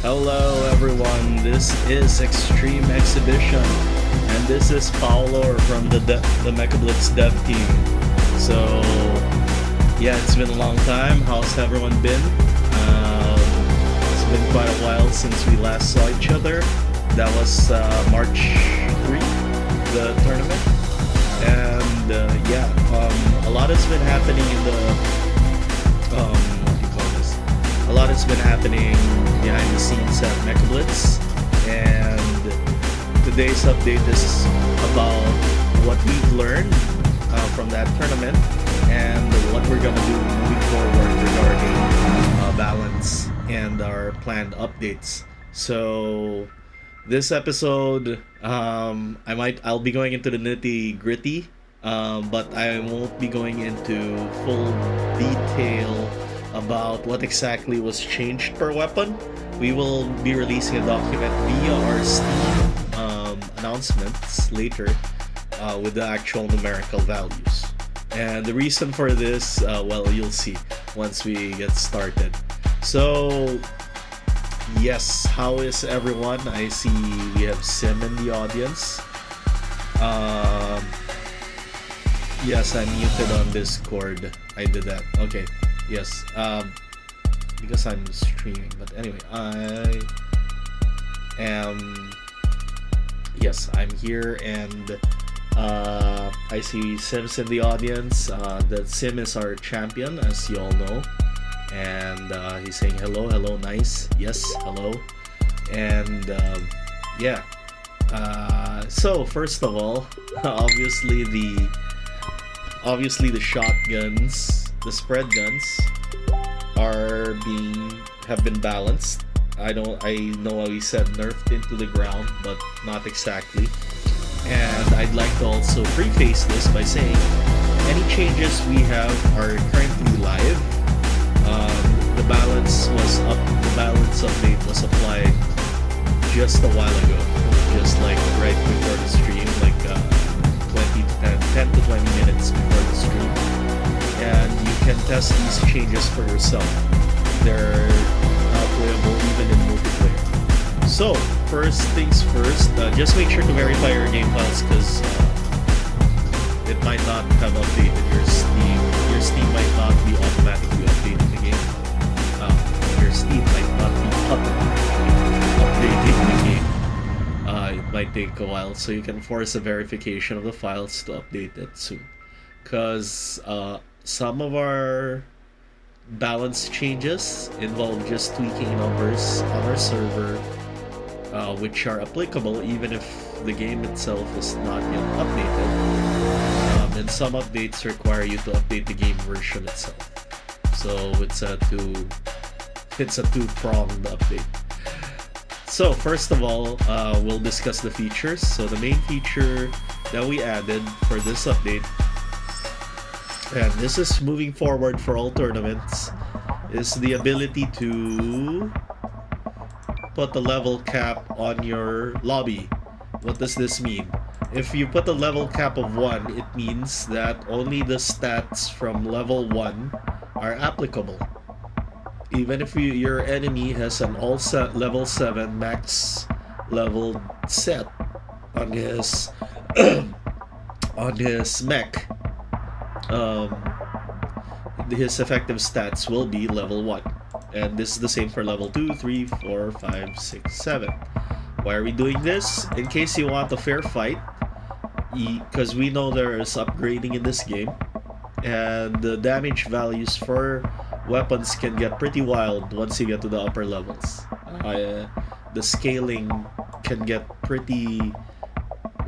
Hello everyone, this is Extreme Exhibition, and this is Paolo from the Mecha Blitz dev team. So, yeah, it's been a long time. How's everyone been? It's been quite a while since we last saw each other. That was March 3, the tournament. And a lot has been happening in the a lot has been happening behind the scenes at MechaBlitz, and today's update is about what we've learned from that tournament and what we're gonna do moving forward regarding balance and our planned updates. So this episode, I'll be going into the nitty gritty, but I won't be going into full detail about what exactly was changed per weapon. We will be releasing a document via our Steam announcements later with the actual numerical values. And the reason for this, well, you'll see once we get started. So, yes, how is everyone? I see we have Sim in the audience. Yes, I'm muted on Discord. I did that. Okay. Yes, because I'm streaming. But anyway, I'm here, and I see Sim's in the audience. The Sim is our champion, as you all know, and he's saying hello, nice, yes, hello, and so first of all, obviously the shotguns. The spread guns have been balanced. I know we said nerfed into the ground, but not exactly. And I'd like to also preface this by saying any changes we have are currently live. The balance update was applied just a while ago, just like right before the stream, like 10 to 20 minutes before the stream. And you can test these changes for yourself. They're playable even in multiplayer. So, first things first, just make sure to verify your game files, because it might not have updated your Steam. Your Steam might not be automatically updating the game. Your Steam might not be automatically updating the game. It might take a while, so you can force a verification of the files to update it soon. Because some of our balance changes involve just tweaking numbers on our server, which are applicable even if the game itself is not yet updated. And some updates require you to update the game version itself. So it's a two-pronged update. So first of all, we'll discuss the features. So the main feature that we added for this update, and this is moving forward for all tournaments, is the ability to put the level cap on your lobby. What does this mean? If you put a level cap of 1, it means that only the stats from level 1 are applicable. Even if your enemy has an all set level 7 max level set on his on his mech, his effective stats will be level 1. And this is the same for level 2, 3, 4, 5, 6, 7. Why are we doing this? In case you want a fair fight, because we know there is upgrading in this game, and the damage values for weapons can get pretty wild once you get to the upper levels. The scaling can get pretty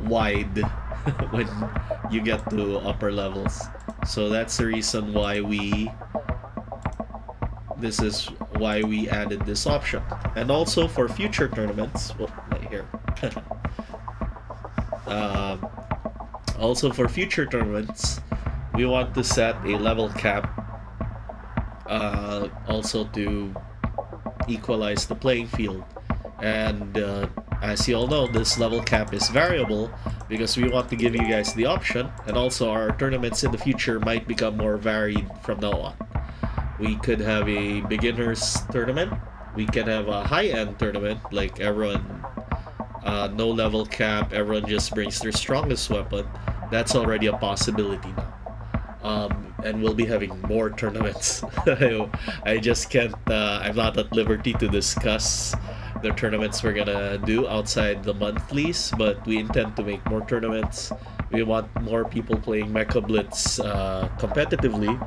wide when you get to upper levels. So that's the reason why we added this option. And also for future tournaments, well, right here. Also for future tournaments, we want to set a level cap, also to equalize the playing field. And as you all know, this level cap is variable because we want to give you guys the option, and also our tournaments in the future might become more varied from now on. We could have a beginners tournament we can have a high-end tournament, like everyone, no level cap, everyone just brings their strongest weapon. That's already a possibility now. And we'll be having more tournaments. I just can't, I'm not at liberty to discuss the tournaments we're gonna do outside the monthlies, but we intend to make more tournaments. We want more people playing Mecha Blitz competitively.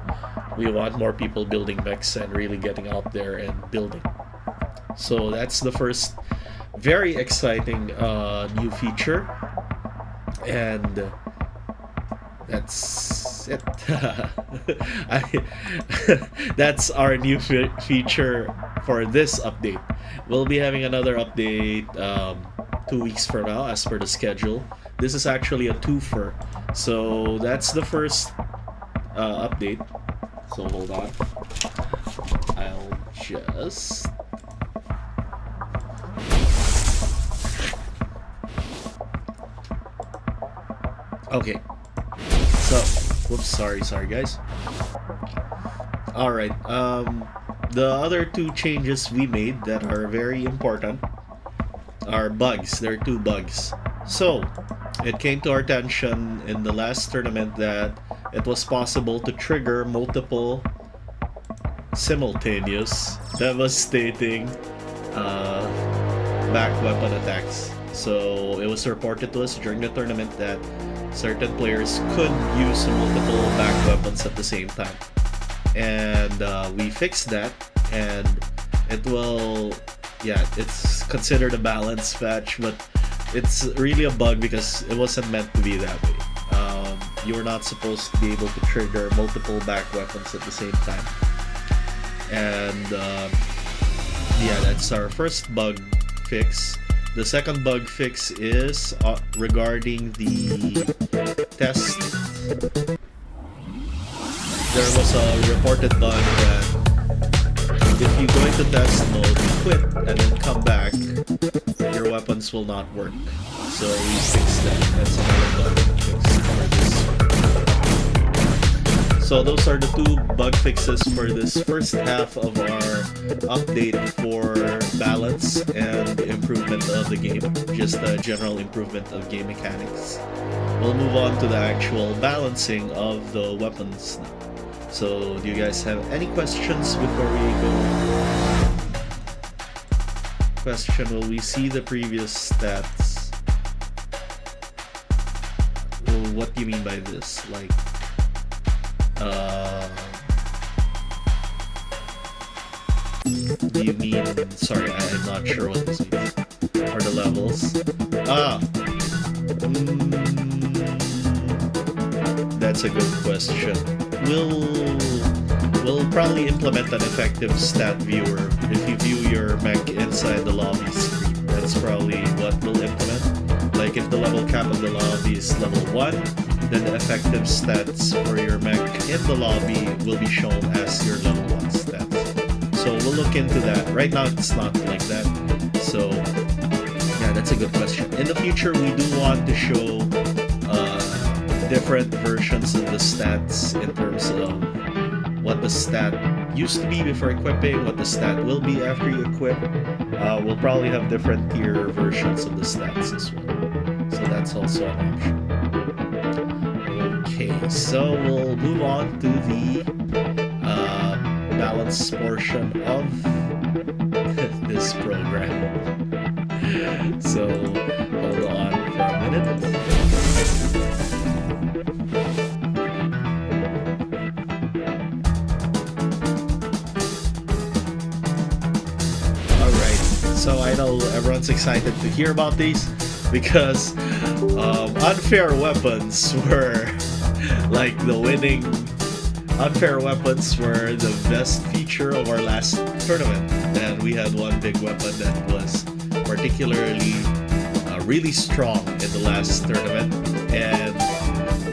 We want more people building mechs and really getting out there and building. So that's the first very exciting new feature, and that's it. That's our new feature for this update. We'll be having another update 2 weeks from now as per the schedule. This is actually a twofer, so that's the first update. So hold on, I'll just okay. So, whoops, sorry guys. All right, the other two changes we made that are very important are bugs. There are two bugs. So, it came to our attention in the last tournament that it was possible to trigger multiple simultaneous devastating back weapon attacks. So it was reported to us during the tournament that certain players could use multiple back weapons at the same time, and we fixed that, and it will, yeah, it's considered a balance patch, but it's really a bug because it wasn't meant to be that way. You're not supposed to be able to trigger multiple back weapons at the same time, and yeah, that's our first bug fix. The second bug fix is regarding the test. There was a reported bug that if you go into test mode, you quit, and then come back, your weapons will not work. So we fixed that. That's another bug fix for this. So those are the two bug fixes for this first half of our update for balance and improvement of the game. Just a general improvement of game mechanics. We'll move on to the actual balancing of the weapons now. So do you guys have any questions before we go? Question, will we see the previous stats? Well, what do you mean by this? Like, do you mean, sorry, I'm not sure what this means. Or the levels? That's a good question. We'll probably implement an effective stat viewer if you view your mech inside the lobby screen. That's probably what we'll implement. Like if the level cap of the lobby is level 1, then the effective stats for your mech in the lobby will be shown as your level 1 stats. So we'll look into that. Right now it's not like that. So yeah, that's a good question. In the future, we do want to show different versions of the stats in terms of what the stat used to be before equipping, what the stat will be after you equip. We'll probably have different tier versions of the stats as well. So that's also an option. Okay, so we'll move on to the balance portion of this program. So hold on for a minute. So I know everyone's excited to hear about these because unfair weapons were like the winning. Unfair weapons were the best feature of our last tournament, and we had one big weapon that was particularly really strong in the last tournament, and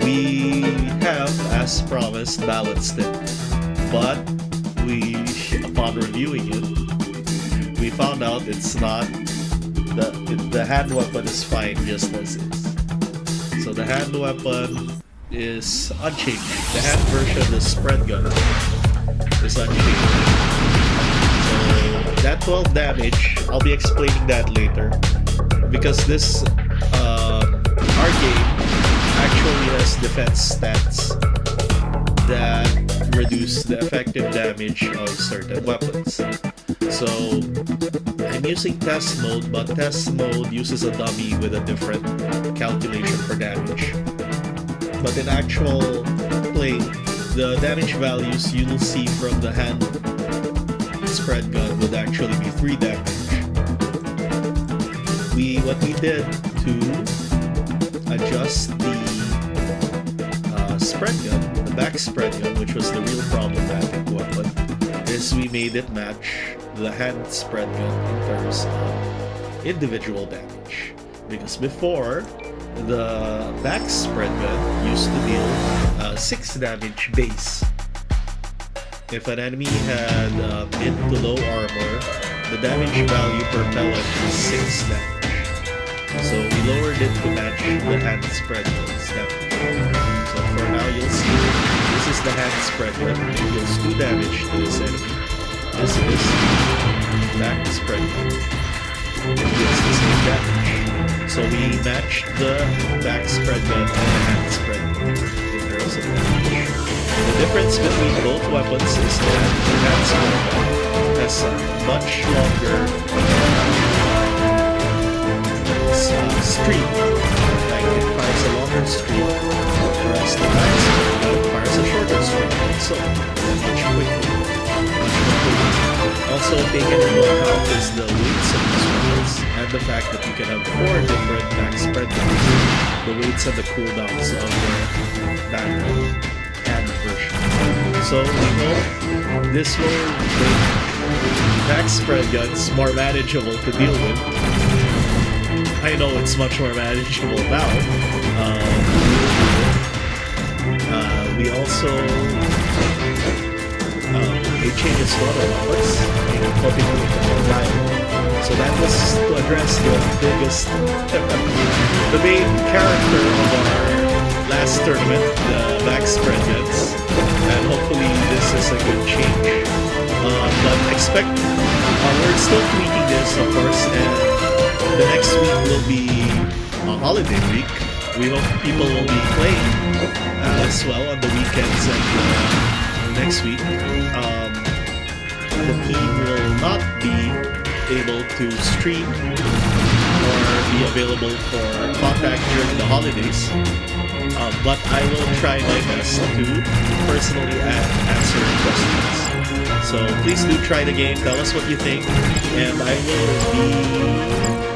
we have, as promised, balanced it. But we, upon reviewing it, we found out it's not, the hand weapon is fine just as is. So the hand weapon is unchanged. The hand version, the spread gun, is unchanged. So that 12 damage. I'll be explaining that later. Because this, our game actually has defense stats that reduce the effective damage of certain weapons. So, I'm using test mode, but test mode uses a dummy with a different calculation for damage. But in actual play, the damage values you'll see from the hand spread gun would actually be 3 damage. What we did to adjust the spread gun, the back spread gun, which was the real problematic weapon, is we made it match the hand spread gun in terms of individual damage. Because before, the back spread gun used to deal 6 damage base. If an enemy had mid to low armor, the damage value per pellet is 6 damage. So we lowered it to match the hand spread gun's damage. So for now you'll see, this is the hand spread gun. It deals 2 damage to this enemy. This is back spread gun. It deals the same damage. So we matched the back spread gun and the hand spread gun in terms of damage. The difference between both weapons is that the hand spread gun has a much longer stream. Like it fires a longer stream, whereas the back spread gun fires a shorter stream. So much quicker. Also taken into account is the weights of these weapons and the fact that you can have 4 different back spread guns, the weights and the cooldowns of the back hand version. So we hope this will make back spread guns more manageable to deal with. I know it's much more manageable now. We also they changed its other weapons, putting it more violent. So that was to address the biggest, the main character of our last tournament, the back spread guns, and hopefully this is a good change. But expect, we're still tweaking this, of course, and the next week will be a holiday week. We hope people will be playing as well on the weekends and next week. The team will not be able to stream or be available for contact during the holidays, but I will try my best to personally answer questions. So please do try the game, tell us what you think, and I will be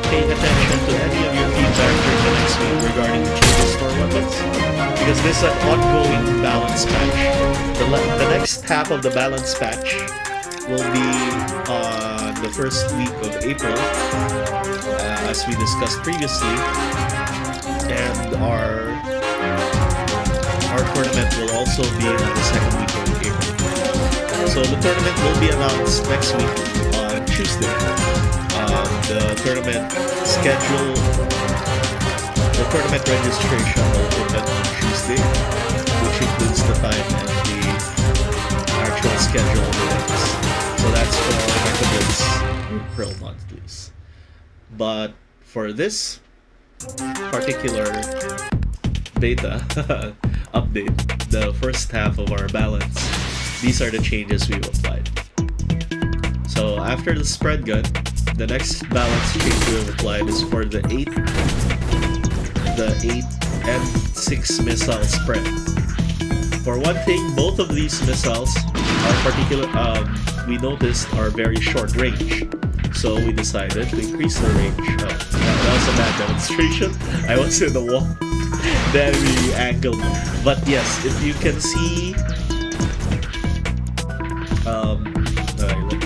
paying attention to any of your feedback during the next week regarding the changes to our weapons, because this is an ongoing balance patch. The next half of the balance patch will be on the first week of April, as we discussed previously, and our tournament will also be on the second week of April. So the tournament will be announced next week on Tuesday. The tournament schedule, the tournament registration will open on Tuesday, which includes the time and the actual schedule of events. So that's for MechaBlitz April monthlies. But for this particular beta update, the first half of our balance, these are the changes we've applied. So after the spread gun, the next balance change we've applied is for the 8 and 6 missile spread. For one thing, both of these missiles are we noticed are very short range. So we decided to increase the range. That was a bad demonstration. I was in the wall. That really angled. But yes, if you can see,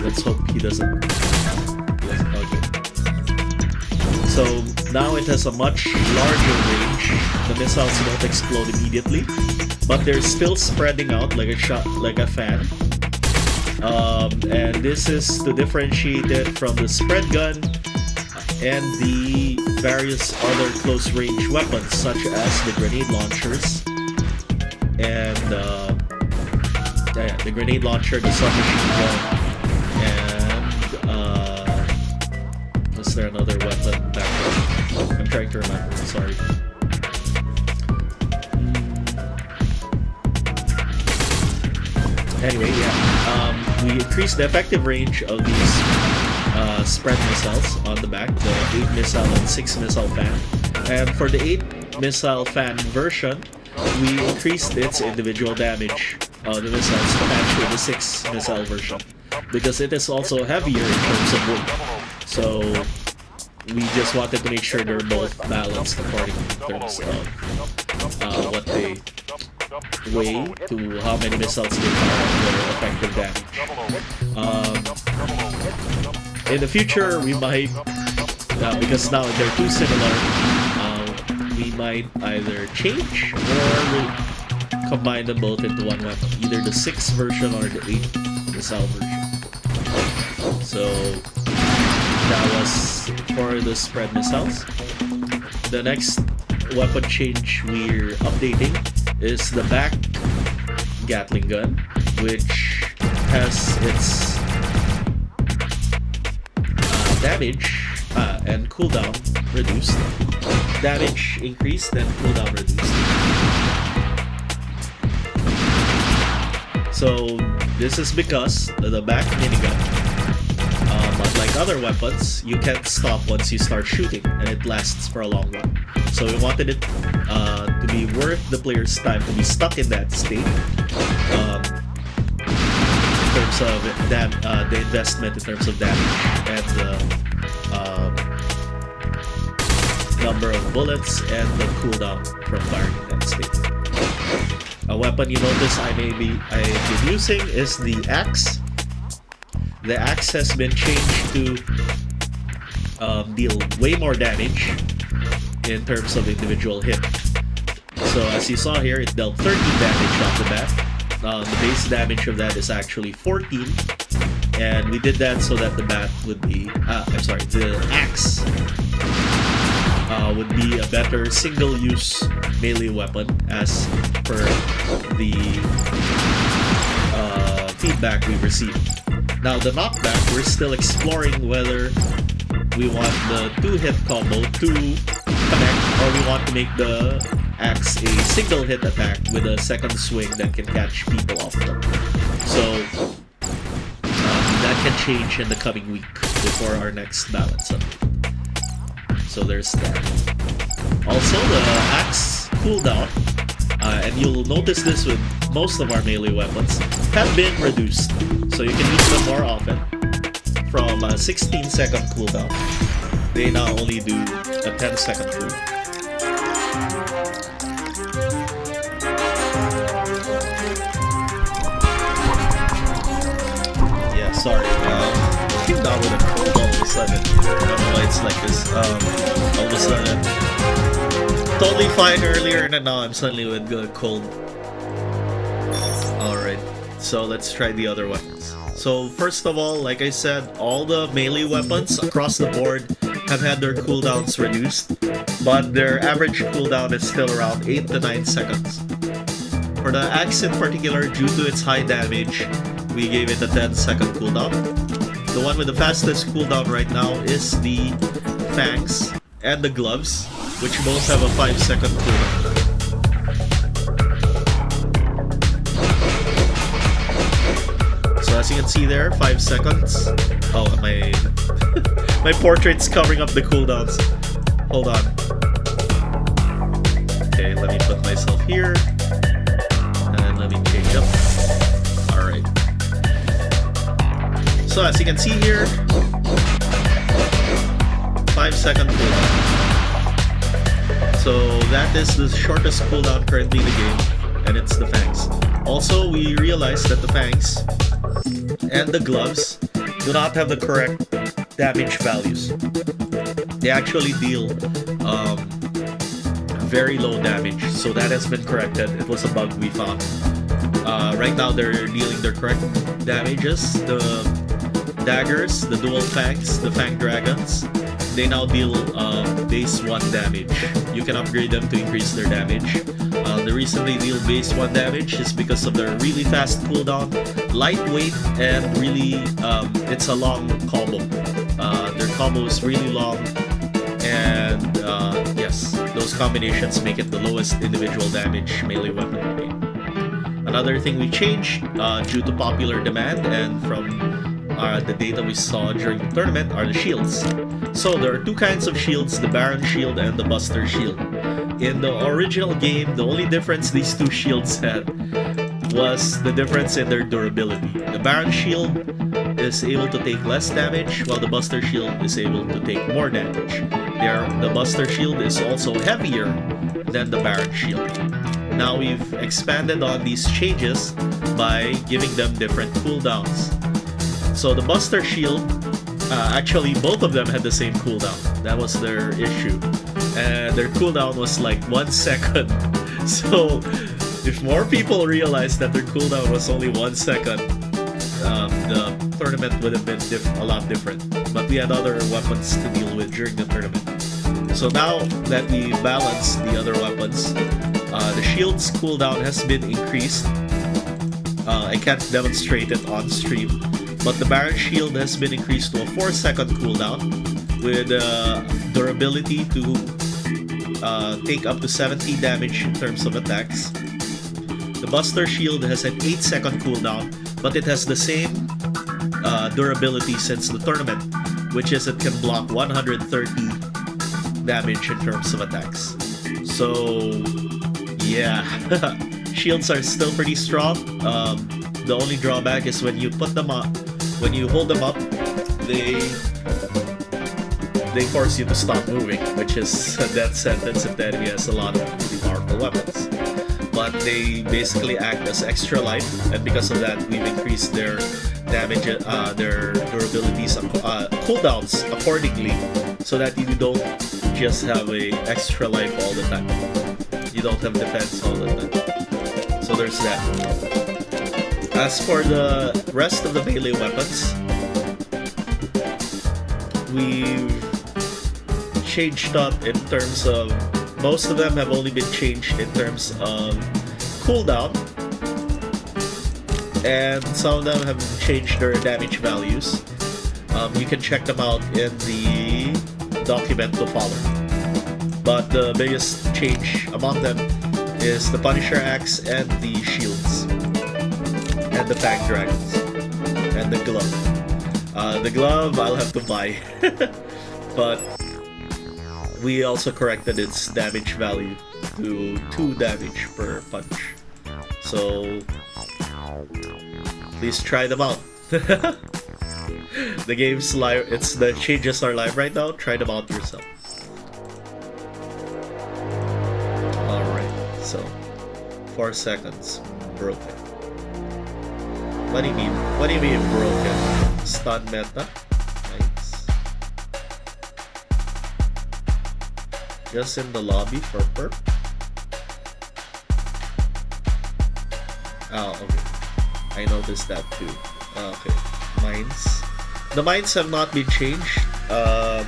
let's hope he doesn't. Okay. So now it has a much larger range. The missiles don't explode immediately, but they're still spreading out like a fan. And this is to differentiate it from the spread gun and the various other close range weapons such as the grenade launchers and the grenade launcher, the submachine gun, and was there another weapon back then? I'm trying to remember, sorry. Anyway, yeah, we increased the effective range of these spread missiles on the back, the 8 missile and 6 missile fan. And for the 8 missile fan version, we increased its individual damage of the missiles to match with the 6 missile version, because it is also heavier in terms of weight. So we just wanted to make sure they're both balanced according in terms of what they weigh to how many missiles they fire and their effective damage. In the future, we might, because now they're too similar, we might either change or combine them both into one weapon, either the 6 version or the 8 missile version. So that was for the spread missiles. The next weapon change we're updating is the back Gatling gun, which has its damage and cooldown reduced. Damage increased and cooldown reduced. So this is because the back minigun, unlike other weapons, you can't stop once you start shooting, and it lasts for a long while. So we wanted it to be worth the player's time to be stuck in that state. In terms of the investment, in terms of damage, and the number of bullets, and the cooldown from firing in that state. A weapon you notice I've been using is the axe. The axe has been changed to deal way more damage in terms of individual hit. So as you saw here, it dealt 13 damage off the bat. The base damage of that is actually 14, and we did that so that the bat would be, the axe would be a better single-use melee weapon as per the feedback we received. Now the knockback, we're still exploring whether we want the 2-hit combo to connect, or we want to make the axe a single hit attack with a second swing that can catch people off them. So that can change in the coming week before our next balance update. So there's that. Also, the axe cooldown, and you'll notice this with most of our melee weapons, have been reduced. So you can use them more often. From a 16-second cooldown, they now only do a 10-second cooldown. Yeah, sorry. Came down with a cold all of a sudden. I don't know why it's like this. All of a sudden, totally fine earlier, and then now I'm suddenly with the cold. Alright, so let's try the other weapons. So first of all, like I said, all the melee weapons across the board have had their cooldowns reduced, but their average cooldown is still around 8 to 9 seconds. For the axe in particular, due to its high damage, we gave it a 10-second cooldown. The one with the fastest cooldown right now is the fangs and the gloves, which both have a 5-second cooldown. So as you can see there, 5 seconds. Oh, my my portrait's covering up the cooldowns. Hold on. Okay, let me put myself here. And let me change up. Alright. So as you can see here, 5-second cooldown. So that is the shortest cooldown currently in the game, and it's the fangs. Also, we realized that the fangs and the gloves do not have the correct damage values. They actually deal very low damage, so that has been corrected. It was a bug we found. Right now they're dealing their correct damages. The daggers, the dual fangs, the fang dragons, they now deal base 1 damage. You can upgrade them to increase their damage. The reason they deal base 1 damage is because of their really fast cooldown, lightweight, and really it's a long combo. Their combo is really long, and yes, those combinations make it the lowest individual damage melee weapon in the game. Another thing we changed due to popular demand and from the data we saw during the tournament are the shields. So there are two kinds of shields, the Baron Shield and the Buster Shield. In the original game, the only difference these two shields had was the difference in their durability. The Baron Shield is able to take less damage, while the Buster Shield is able to take more damage. The Buster Shield is also heavier than the Baron Shield. Now we've expanded on these changes by giving them different cooldowns. So the Buster Shield, actually both of them had the same cooldown. That was their issue. And their cooldown was like 1 second. So if more people realized that their cooldown was only 1 second, the tournament would have been a lot different. But we had other weapons to deal with during the tournament. So now that we balanced the other weapons, the shield's cooldown has been increased. I can't demonstrate it on stream, but the Baron Shield has been increased to a 4-second cooldown with durability to take up to 70 damage in terms of attacks. The Buster Shield has an 8-second cooldown, but it has the same durability since the tournament, which is it can block 130 damage in terms of attacks. So yeah, shields are still pretty strong. The only drawback is when you put them up, when you hold them up, they force you to stop moving, which is a death sentence if the enemy has a lot of really powerful weapons. But they basically act as extra life, and because of that, we've increased their damage, their durabilities, cooldowns accordingly, so that you don't just have a extra life all the time. You don't have defense all the time. So there's that. As for the rest of the melee weapons, we've changed up in terms of, most of them have only been changed in terms of cooldown, and some of them have changed their damage values. You can check them out in the document to follow. But the biggest change among them is the Punisher Axe and the shields, and the Tank Dragons, and the glove. The glove I'll have to buy, but we also corrected its damage value to 2 damage per punch. So please try them out. The game's live. The changes are live right now. Try them out yourself. Alright, so 4 seconds. Broken. What do you mean? What do you mean broken? Stun meta? Nice. Just in the lobby for perp? Oh, okay. I noticed that too. Okay. Mines. The mines have not been changed. The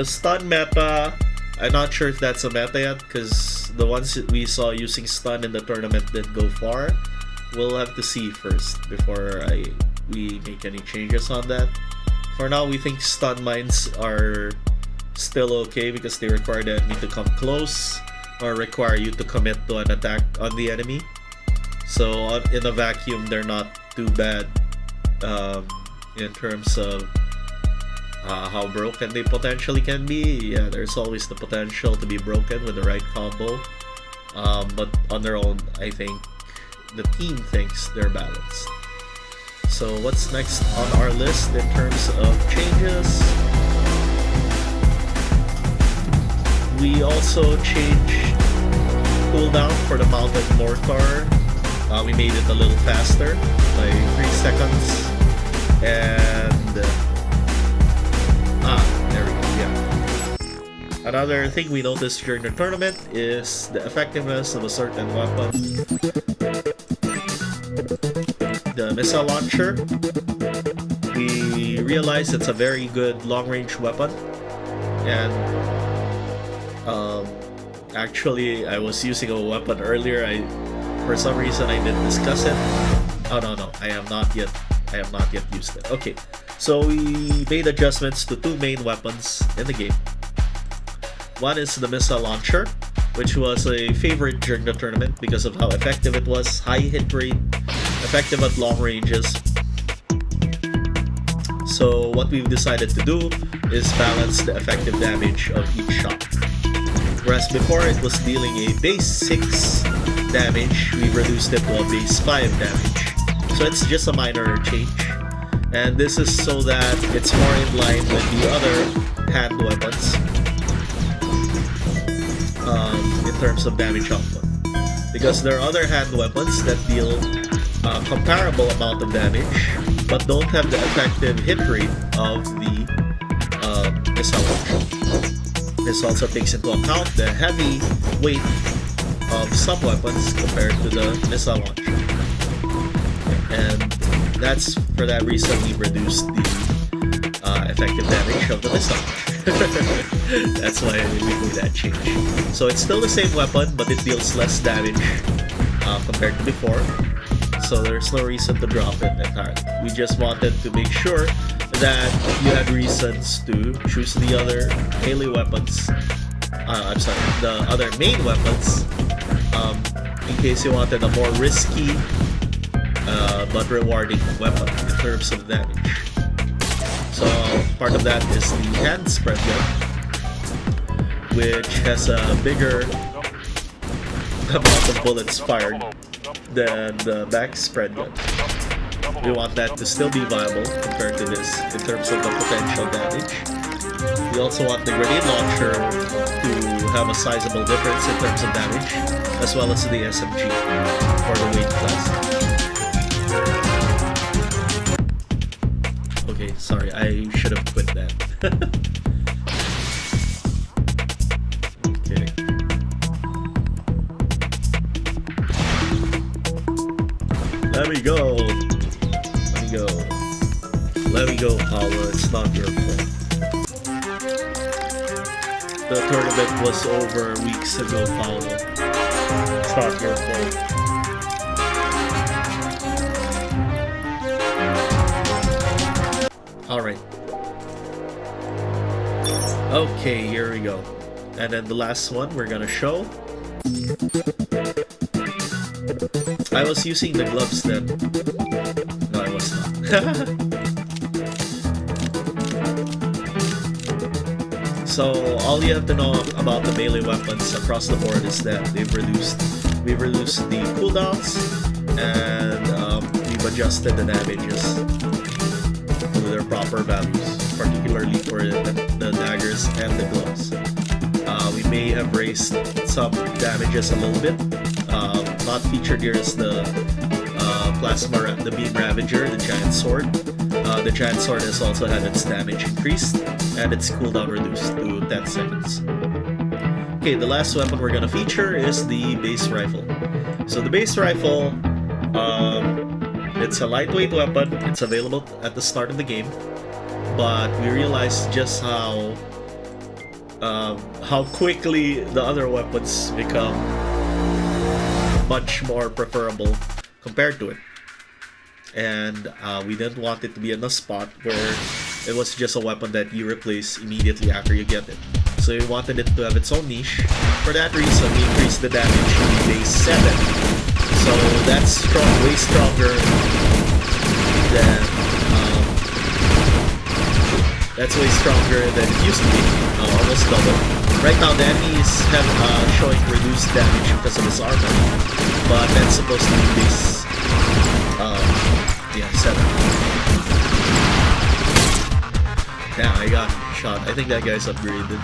stun meta, I'm not sure if that's a meta yet, because the ones that we saw using stun in the tournament didn't go far. We'll have to see first before we make any changes on that. For now, we think stun mines are still okay because they require the enemy to come close or require you to commit to an attack on the enemy. So in a vacuum, they're not too bad in terms of how broken they potentially can be. Yeah, there's always the potential to be broken with the right combo. But on their own, I think the team thinks they're balanced. So what's next on our list in terms of changes? We also changed cooldown for the mounted mortar. We made it a little faster by 3 seconds. And there we go, yeah. Another thing we noticed during the tournament is the effectiveness of a certain weapon. The missile launcher. We realized it's a very good long-range weapon. And actually, I was using a weapon earlier. For some reason, I didn't discuss it. Oh no, I have not yet used it. Okay, So we made adjustments to two main weapons in the game. One is the missile launcher, which was a favorite during the tournament because of how effective it was, high hit rate, effective at long ranges. So what we've decided to do is balance the effective damage of each shot. Whereas before it was dealing a base 6 damage, we've reduced it to a base 5 damage. So it's just a minor change. And this is so that it's more in line with the other hand weapons in terms of damage output. Because there are other hand weapons that deal a comparable amount of damage, but don't have the effective hit rate of the missile launcher. This also takes into account the heavy weight of some weapons compared to the missile launcher. And that's for that reason we reduced the effective damage of the missile launcher. That's why we made that change. So it's still the same weapon, but it deals less damage compared to before. So there's no reason to drop it entirely. We just wanted to make sure that you had reasons to choose the other melee weapons. The other main weapons, in case you wanted a more risky but rewarding weapon in terms of damage. So part of that is the hand spread gun, which has a bigger amount of bullets fired than the back spread gun. We want that to still be viable compared to this in terms of the potential damage. We also want the grenade launcher to have a sizable difference in terms of damage, as well as the SMG for the weight class. Okay, sorry, I should have quit that. Okay. Let me go. Let me go. Let me go, Paula. It's not your fault. The tournament was over weeks ago, Paula. It's not your fault. Alright. Okay, here we go. And then the last one we're gonna show. I was using the gloves then. No, I was not. So all you have to know about the melee weapons across the board is that we've reduced the cooldowns, and we've adjusted the damages to their proper values, particularly for the daggers and the gloves. We may have raised some damages a little bit. Not featured here is the the Beam Ravager, the Giant Sword. The Giant Sword has also had its damage increased and its cooldown reduced to 10 seconds. Okay, the last weapon we're gonna feature is the Base Rifle. So the Base Rifle, it's a lightweight weapon. It's available at the start of the game, but we realized just how quickly the other weapons become much more preferable compared to it. And we didn't want it to be in a spot where it was just a weapon that you replace immediately after you get it. So we wanted it to have its own niche. For that reason, we increased the damage to base 7. So that's strong, way stronger than it used to be, almost double. Right now the enemies have showing reduced damage because of his armor, but that's supposed to be base 7. Yeah, I got shot. I think that guy's upgraded.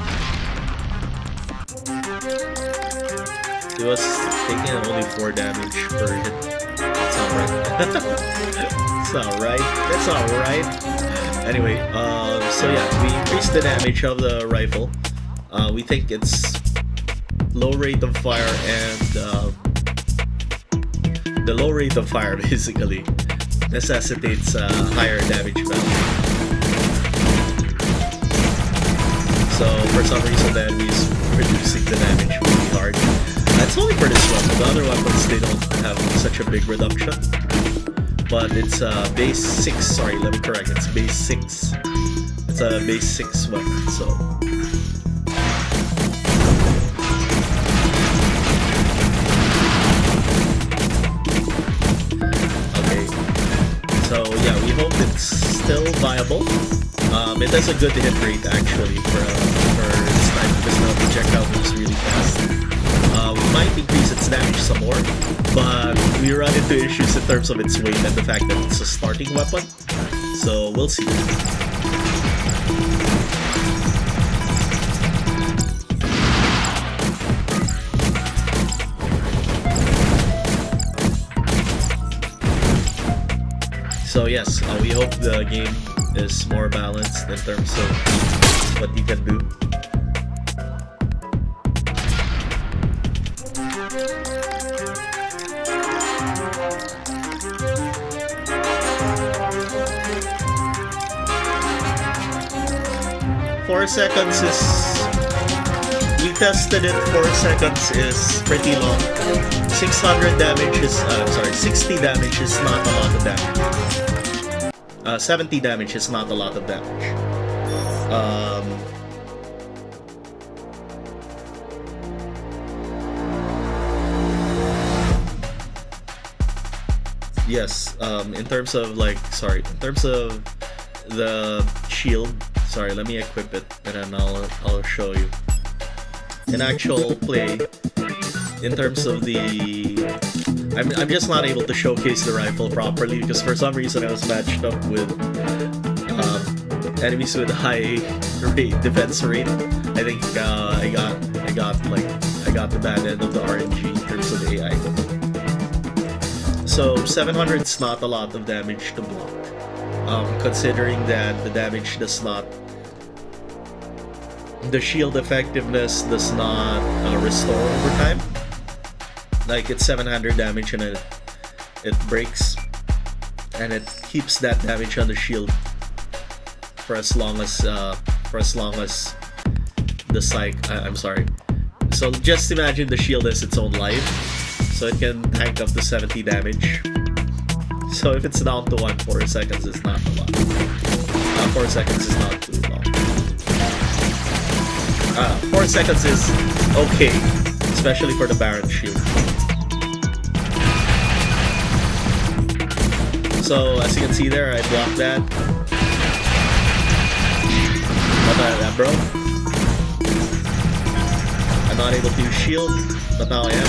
He was taking only 4 damage per hit. That's not right. That's not right. That's not right. Anyway, so yeah, we increased the damage of the rifle. We think its low rate of fire and the low rate of fire basically necessitates a higher damage value. So for some reason the enemy's reducing the damage really hard. That's only for this weapon. The other weapons, they don't have such a big reduction. but it's base 6. Sorry, let me correct. It's base 6. It's a base 6 weapon. So okay. So yeah, we hope it's still viable. It has a good hit rate actually for its type, because now the projectile moves really fast. We might increase its damage some more, but we run into issues in terms of its weight and the fact that it's a starting weapon. So we'll see. So yes, we hope the game is more balanced in terms of what you can do. Four seconds is... we tested it, 4 seconds is pretty long. 600 damage is... sorry, 60 damage is not a lot of damage. 70 damage is not a lot of damage. Yes, in terms of like, sorry, in terms of the shield, sorry, let me equip it and then I'll show you. In actual play, in terms of the... I'm just not able to showcase the rifle properly because for some reason I was matched up with enemies with high defense rate. I think I got the bad end of the RNG in terms of AI. So 700 is not a lot of damage to block, considering that the damage does not... the shield effectiveness does not restore over time. Like, it's 700 damage and it breaks, and it keeps that damage on the shield for as long as the psych. I'm sorry. So just imagine the shield as its own life, so it can tank up to 70 damage. So if it's down to 4 seconds is not a lot. 4 seconds is not too long. 4 seconds is okay, especially for the Baron shield. So as you can see there, I blocked that. Not that bro. I'm not able to use shield, but now I am.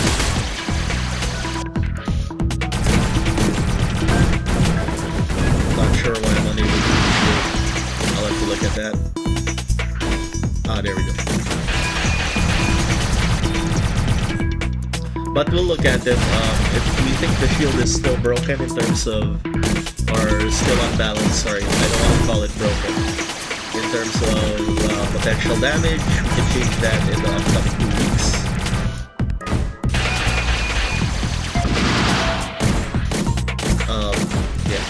Not sure why I'm unable to use shield. I'll have to look at that. Ah, there we go. But we'll look at it. If we think the shield is still broken in terms of, or still unbalanced, sorry, I don't want to call it broken. In terms of potential damage, we can change that in the upcoming 2 weeks. Yeah.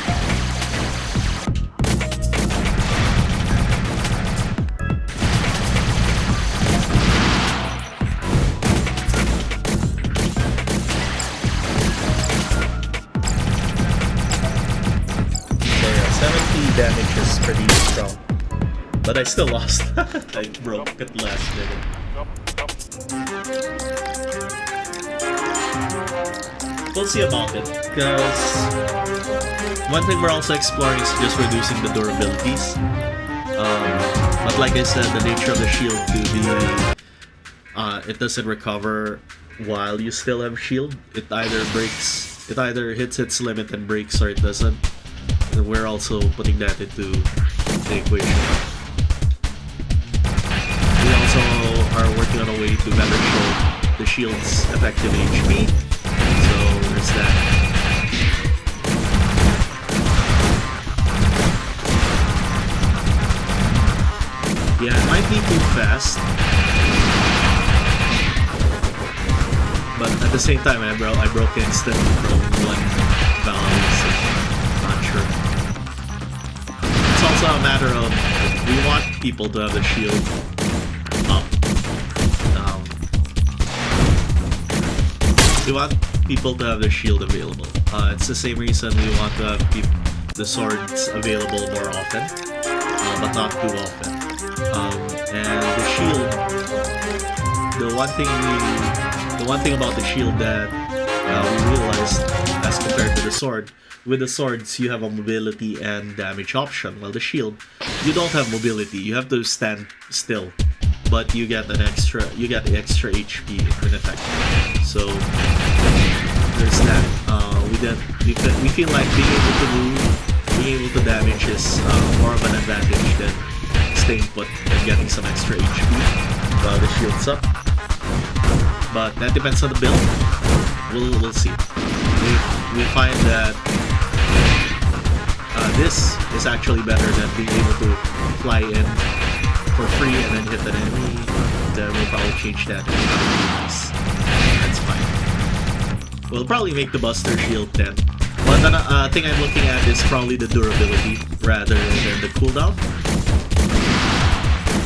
Damage is pretty strong, but I still lost. I broke at the last minute. We'll see about it, because one thing we're also exploring is just reducing the durabilities. But like I said, the nature of the shield to be it doesn't recover while you still have shield. It either breaks, it either hits its limit and breaks, or it doesn't. And we're also putting that into the equation. We also are working on a way to better show the shield's effective HP. So there's that. Yeah, it might be too fast. But at the same time, I broke instantly from one valve, so not sure. It's also a matter of, we want people to have the shield up. we want people to have their shield available. It's the same reason we want to have the swords available more often, but not too often. And the shield, the one thing about the shield that we realized as compared to the sword, with the swords you have a mobility and damage option, while the shield you don't have mobility. You have to stand still, but you get the extra HP in effect. So there's that. We feel like being able to damage is more of an advantage than staying put and getting some extra HP while the shield's up. But that depends on the build. We'll see. We find that this is actually better than being able to fly in for free and then hit an enemy. Then we'll probably change that to that's fine. We'll probably make the Buster Shield 10. But the thing I'm looking at is probably the durability rather than the cooldown.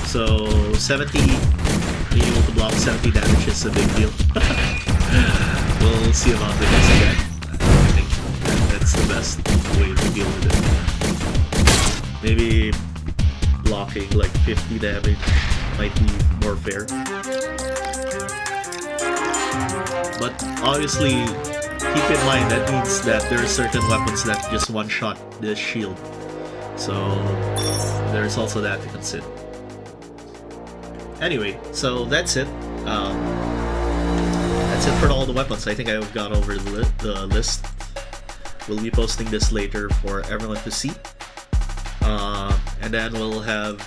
So 70, being able to block 70 damage is a big deal. We'll see about the next guy. I think that's the best way to deal with it. Maybe blocking like 50 damage might be more fair. But obviously, keep in mind that means that there are certain weapons that just one-shot the shield. So there's also that to consider. Anyway, so that's it. That's it for all the weapons. I think I've gone over the list. We'll be posting this later for everyone to see. And then we'll have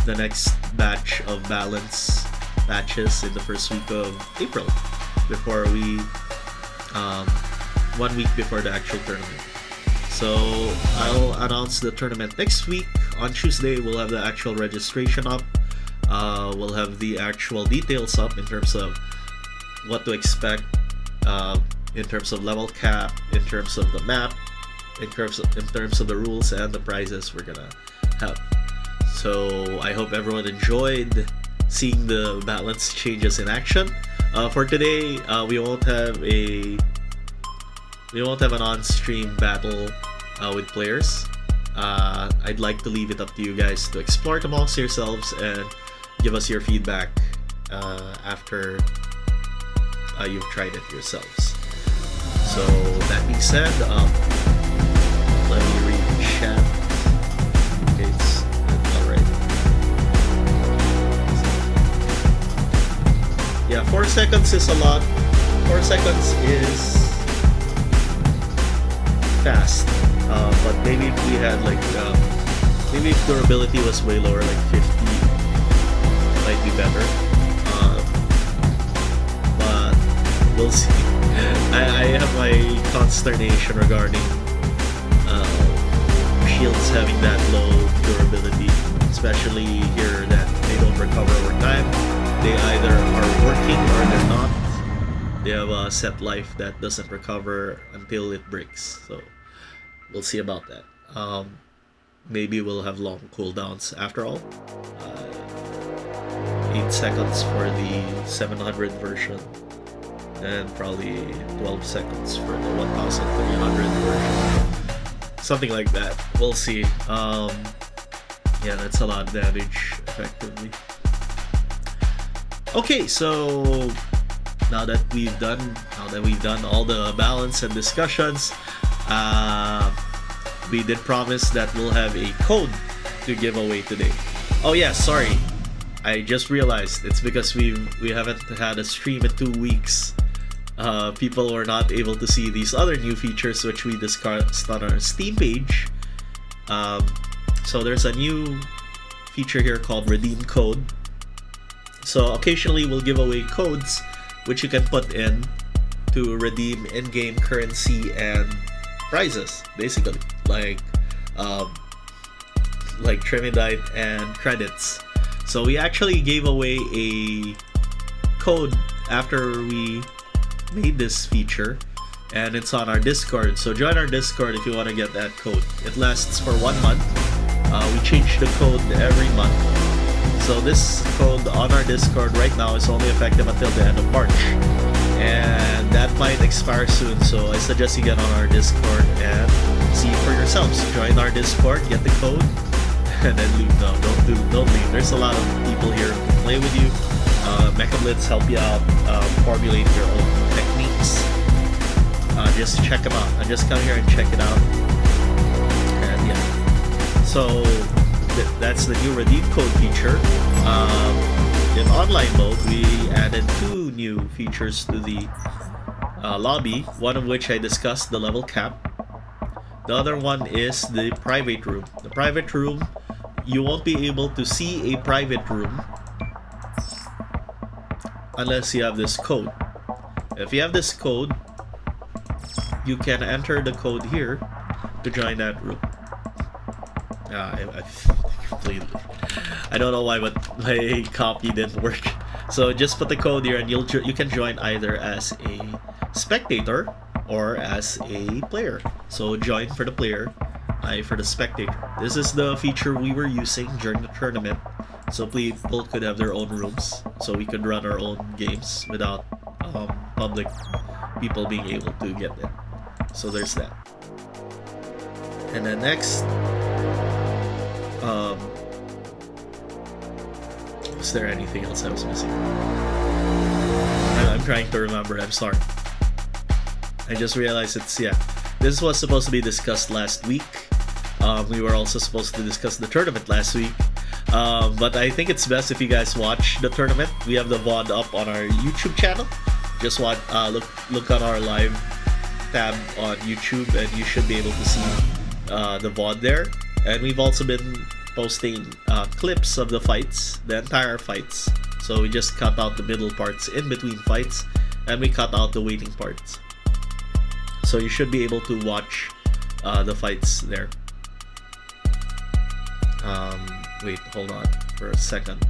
the next batch of balance matches in the first week of April, before we 1 week before the actual tournament. So I'll announce the tournament next week. On Tuesday we'll have the actual registration up. We'll have the actual details up in terms of what to expect, in terms of level cap, in terms of the map, in terms of the rules and the prizes we're gonna have. So I hope everyone enjoyed seeing the balance changes in action. For today, we won't have an on-stream battle with players. I'd like to leave it up to you guys to explore it amongst yourselves and give us your feedback after you've tried it yourselves. So that being said, let me read the chat. Okay, it's alright. Yeah, 4 seconds is a lot. 4 seconds is fast. But maybe if we had like maybe if durability was way lower, like 50, might be better. But we'll see. I have my consternation regarding shields having that low durability, especially here that they don't recover over time. They either are working or they're not. They have a set life that doesn't recover until it breaks. So we'll see about that. Maybe we'll have long cooldowns after all. 8 seconds for the 700 version, and probably 12 seconds for the 1300 version. Something like that. We'll see. Yeah, that's a lot of damage, effectively. Okay, so now that we've done all the balance and discussions, we did promise that we'll have a code to give away today. Oh yeah, sorry. I just realized it's because we haven't had a stream in 2 weeks. People were not able to see these other new features which we discussed on our Steam page. So there's a new feature here called Redeem Code. So occasionally we'll give away codes which you can put in to redeem in-game currency and prizes, basically, like Tremendite and credits. So we actually gave away a code after we made this feature, and it's on our Discord. So join our Discord if you want to get that code. It lasts for 1 month. We change the code every month. So this code on our Discord right now is only effective until the end of March. and that might expire soon. So I suggest you get on our Discord and see it for yourselves. Join our Discord, get the code, and then leave. No, don't leave. There's a lot of people here to play with you. MechaBlitz help you out, formulate your own techniques. Just check them out. Just come here and check it out. And yeah, so that's the new redeem code feature. In online mode, we added 2 new features to the lobby, one of which I discussed, the level cap. The other one is the private room. The private room, you won't be able to see a private room unless you have this code. If you have this code, you can enter the code here to join that room. I don't know why, but my copy didn't work. So just put the code here, and you can join either as a spectator or as a player. So join for the player, I for the spectator. This is the feature we were using during the tournament, so people could have their own rooms, so we could run our own games without public people being able to get in. So there's that. And then next, was there anything else I was missing? I'm trying to remember, I'm sorry. I just realized this was supposed to be discussed last week. We were also supposed to discuss the tournament last week. But I think it's best if you guys watch the tournament. We have the VOD up on our YouTube channel. Just look on our live tab on YouTube, and you should be able to see the VOD there. And we've also been posting clips of the fights, the entire fights. So we just cut out the middle parts in between fights, and we cut out the waiting parts. So you should be able to watch the fights there. Wait, hold on for a second.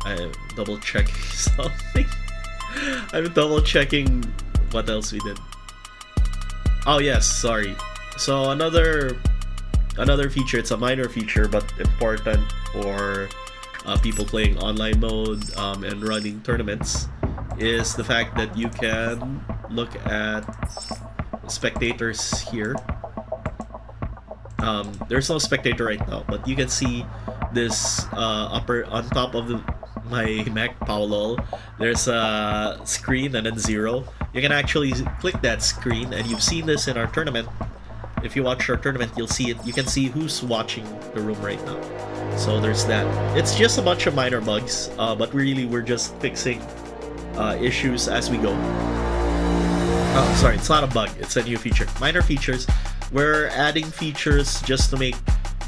I'm double checking something. I'm double checking what else we did. Oh yes, sorry. So another feature, it's a minor feature but important for people playing online mode and running tournaments, is the fact that you can look at spectators here. There's no spectator right now, but you can see this upper on top of my Mac Paolo. There's a screen and then 0. You can actually click that screen, and you've seen this in our tournament. If you watch our tournament, you'll see it. You can see who's watching the room right now. So there's that. It's just a bunch of minor bugs, but really we're just fixing issues as we go. Oh, sorry, it's not a bug. It's a new feature. Minor features. We're adding features just to make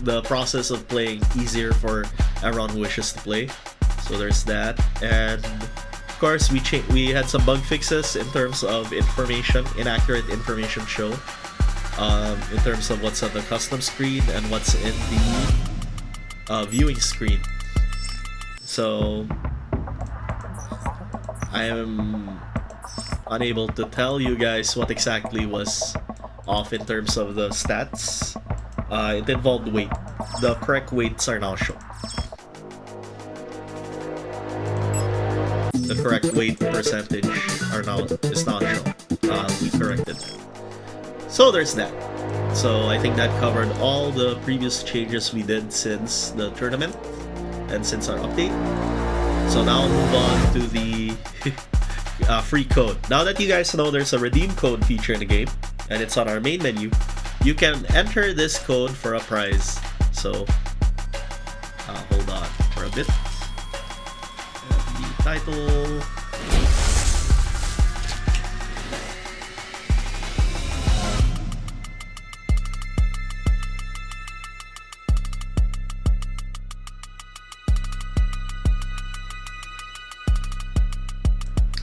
the process of playing easier for everyone who wishes to play. So there's that. And of course, we had some bug fixes in terms of inaccurate information show. In terms of what's on the custom screen and what's in the viewing screen. So I am unable to tell you guys what exactly was off in terms of the stats. It involved weight. The correct weights are now shown. The correct weight percentage is now shown. We corrected that. So there's that. So I think that covered all the previous changes we did since the tournament and since our update. So now I'll move on to the free code. Now that you guys know there's a redeem code feature in the game, and it's on our main menu, you can enter this code for a prize. So hold on for a bit. And the title.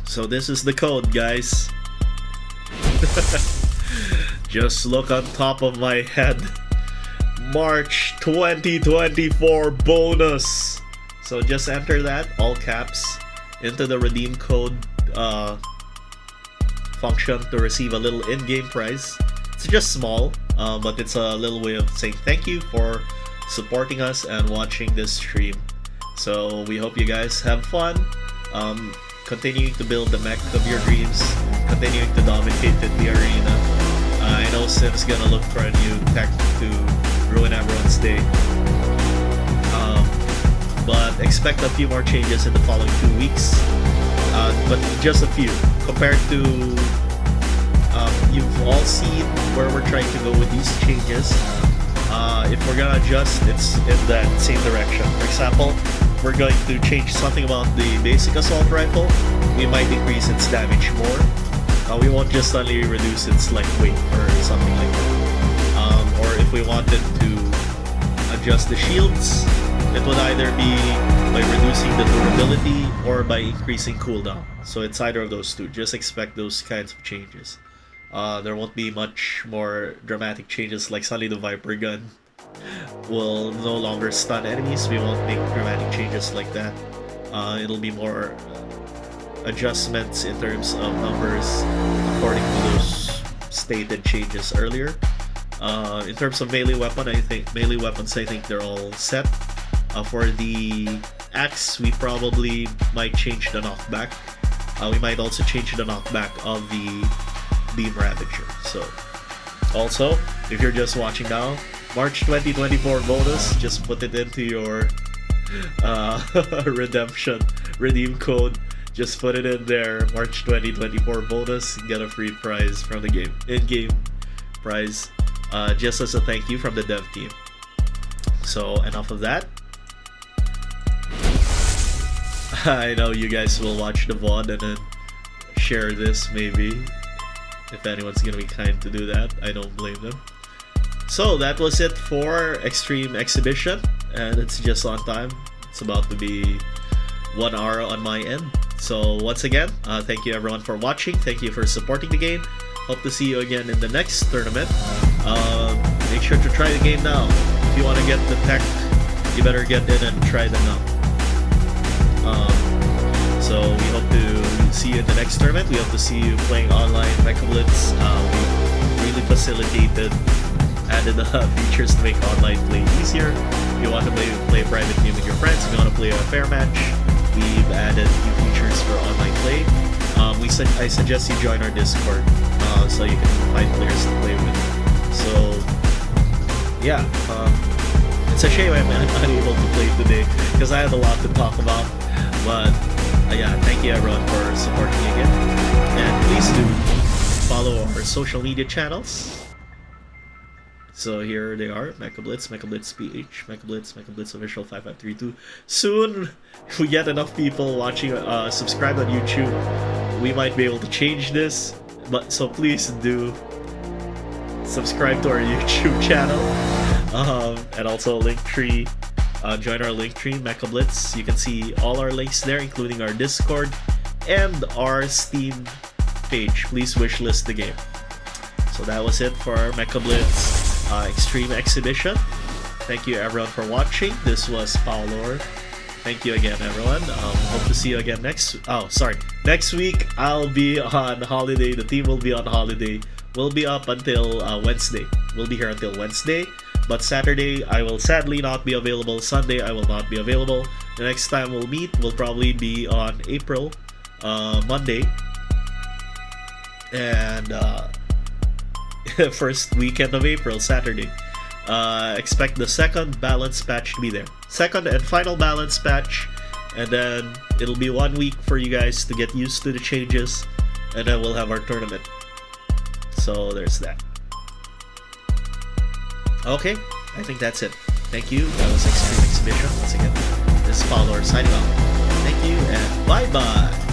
So this is the code, guys. Just look on top of my head. March 2024 bonus. So just enter that, all caps, into the redeem code function to receive a little in-game prize. It's just small, but it's a little way of saying thank you for supporting us and watching this stream. So we hope you guys have fun. continuing to build the mech of your dreams, continuing to dominate in the arena. I know Sim's gonna look for a new tech to ruin everyone's day. But expect a few more changes in the following 2 weeks. But just a few. Compared to... you've all seen where we're trying to go with these changes. If we're gonna adjust, it's in that same direction. For example, we're going to change something about the basic assault rifle. We might increase its damage more. We won't just only reduce its like weight or something like that. Or if we wanted to adjust the shields, it would either be by reducing the durability or by increasing cooldown. So it's either of those two. Just expect those kinds of changes. There won't be much more dramatic changes like suddenly the Viper gun will no longer stun enemies. We won't make dramatic changes like that. It'll be more adjustments in terms of numbers according to those stated changes earlier. In terms of melee weapons, I think they're all set. For the axe, we probably might change the knockback. We might also change the knockback of the Beam Ravager. So, also, if you're just watching now, March 2024 bonus, just put it into your redeem code. Just put it in there, March 2024 bonus, get a free prize from the game, in-game prize, just as a thank you from the dev team. So, enough of that. I know you guys will watch the VOD and then share this, maybe. If anyone's gonna be kind to do that, I don't blame them. So that was it for Extreme Exhibition, and it's just on time. It's about to be 1 hour on my end. So once again, thank you everyone for watching. Thank you for supporting the game. Hope to see you again in the next tournament. Make sure to try the game now. If you want to get the tech, you better get in and try them now. So we hope to see you in the next tournament. We hope to see you playing online MechaBlitz. We really facilitated, added features to make online play easier. If you want to play a private game with your friends, if you want to play a fair match, we've added new features for online play. I suggest you join our Discord so you can find players to play with. So yeah, it's a shame I'm unable to play today because I had a lot to talk about. But yeah, thank you everyone for supporting me again, and please do follow our social media channels. So here they are: MechaBlitz, MechaBlitz PH, MechaBlitz Official 5532. Soon we get enough people watching, subscribe on YouTube, we might be able to change this. But so please do subscribe to our YouTube channel, and also Linktree. Join our Linktree, MechaBlitz. You can see all our links there, including our Discord and our Steam page. Please wishlist the game. So that was it for our MechaBlitz Extreme Exhibition. Thank you everyone for watching. This was Paolo. Thank you again everyone. Hope to see you again next week. I'll be on holiday. The team will be on holiday. We'll be up until Wednesday. We'll be here until Wednesday. But Saturday, I will sadly not be available. Sunday, I will not be available. The next time we'll meet will probably be on April, Monday. And first weekend of April, Saturday. Expect the second balance patch to be there. Second and final balance patch. And then it'll be 1 week for you guys to get used to the changes. And then we'll have our tournament. So there's that. Okay, I think that's it. Thank you. That was Extreme Exhibition. Once again, this is Follower signing off. Thank you and bye-bye.